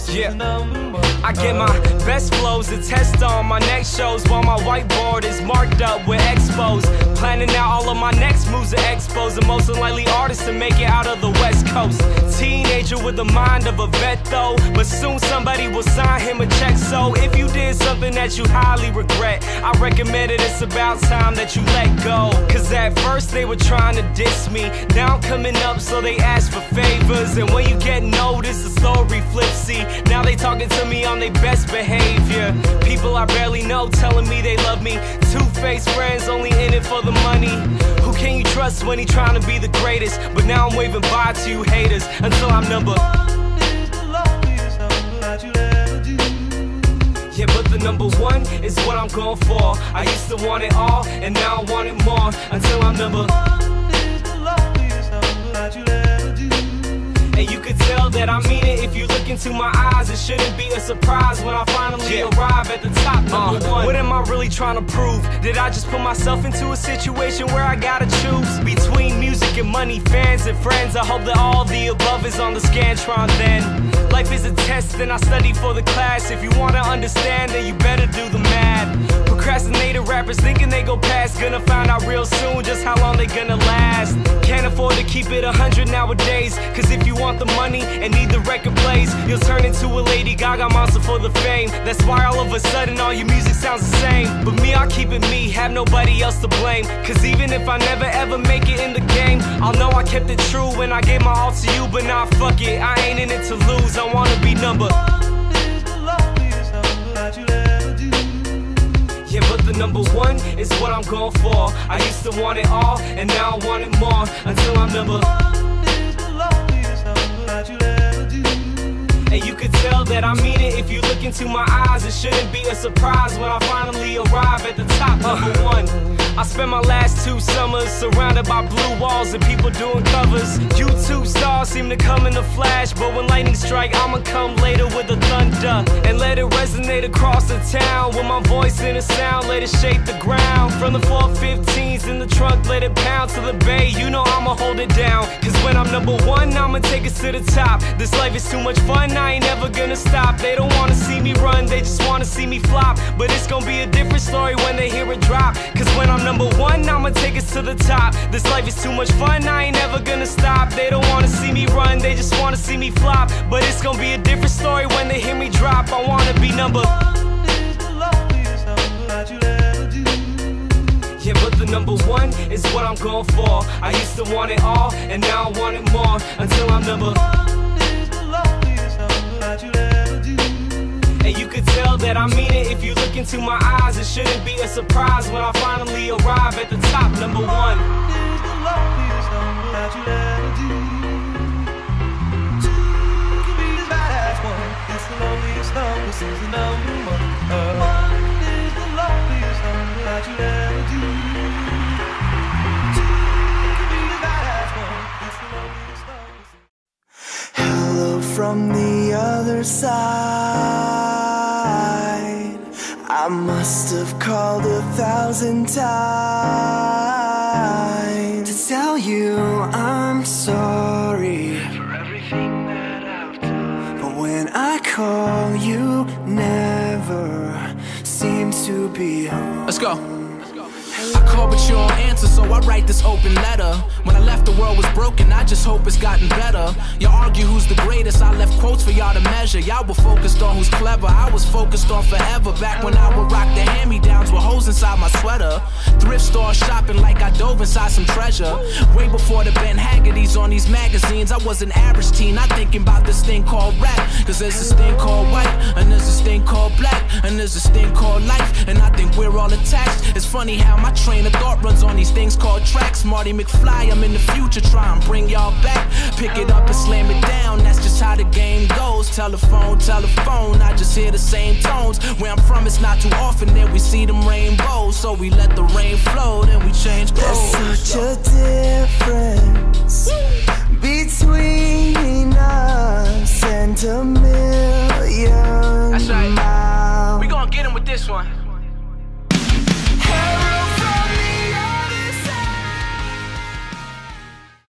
Yeah, I get my best flows to test on my next shows, while my whiteboard is marked up with expos. Planning out all of my next moves to expose the most unlikely artists to make it out of the West Coast. Teenager with the mind of a vet though, but soon somebody will sign him a check. So if you did something that you highly regret, I recommend it, it's about time that you let go. Cause at first they were trying to diss me, now I'm coming up so they ask for favors. And when you get noticed, the story flips. See, now they talking to me on their best behavior. People I barely know telling me they love me. Two-faced friends only in it for the money. Who can you trust when he trying to be the greatest? But now I'm waving bye to you haters until I'm number one is the loneliest number that you'll ever do. Yeah, but the number one is what I'm going for. I used to want it all, and now I want it more. Until I'm number one is the loneliest number that you'll ever do. And you could tell that I mean it if you look into my eyes. It shouldn't be a surprise when I finally arrive at the top, number one. What am I really trying to prove? Did I just put myself into a situation where I gotta choose between music and money, fans and friends? I hope that all the above is on the Scantron then. Life is a test and I study for the class. If you wanna understand, then you better do the math. Procrastinated rappers thinking they go past, gonna find out real soon just how long they gonna last. Can't afford to keep it 100 nowadays, cause if you want the money and need the record plays, you'll turn into a Lady Gaga monster for the fame. That's why all of a sudden all your music sounds the same. But me, I'll keep it me, have nobody else to blame. Cause even if I never ever make it in the game, I'll know I kept it true when I gave my all to you. But nah, fuck it, I ain't in it to lose. I wanna be number one is the loneliest number that you'll ever do. Yeah, but the number one is what I'm going for. I used to want it all, and now I want it more. Until I'm number one is the loneliest number that you'll ever do. And you could tell that I mean it if you look into my eyes. It shouldn't be a surprise when I finally arrive at the top, number one. I spent my last 2 summers surrounded by blue walls and people doing covers. YouTube stars seem to come in a flash, but when lightning strike, I'ma come later with the thunder and let it resonate across the town. With my voice in a sound, let it shake the ground. From the 415s in the trunk, let it pound to the bay. You know I'ma hold it down, cause when I'm number one, I'ma take us to the top. This life is too much fun, I ain't never gonna stop. They don't wanna see me run, they just wanna see me flop. But it's gonna be a different story when they hear it drop. Cause when I'm number one, I'ma take us to the top. This life is too much fun, I ain't never gonna stop. They don't wanna see me run, they just wanna see me flop. But it's gonna be a different story when they hear me drop. I wanna be number one is the loneliest number that you'll ever do. Yeah, but the number one is what I'm going for. I used to want it all, and now I want it more. Until I'm number one is the loneliest number that you'll ever do. And you could tell that I mean it if you look into my eyes. It shouldn't be a surprise when I finally arrive at the top, number one is the loneliest number that you'll ever do. Two can be as bad as one. It's the loneliest number, this is the number one. One is the loneliest number that you'll ever do. Two can be as bad as one. It's the loneliest number. Hello from the other side. I must have called 1,000 times to tell you I'm sorry for everything that I've done. But when I call, you never seem to be home. Let's go. I call but you don't answer, so I write this open letter. When I left the world was broken, I just hope it's gotten better. You argue who's the greatest, I left quotes for y'all to measure. Y'all were focused on who's clever, I was focused on forever. Back when I would rock the hand-me-downs with holes inside my sweater. Thrift store shopping like I dove inside some treasure. Way before the Ben Haggerty's on these magazines, I was an average teen, not thinking about this thing called rap. Cause there's this thing called white, and there's this thing called black, and there's this thing called life, and I think we're all attached. It's funny how my train of thought runs on these things called tracks. Marty McFly, I'm in the future, try and bring y'all back. Pick it up and slam it down, that's just how the game goes. Telephone, telephone, I just hear the same tones. Where I'm from, it's not too often that we see them rainbows. So we let the rain flow, then we change clothes. There's such a difference between us and a million That's right. miles. We gonna get him with this one.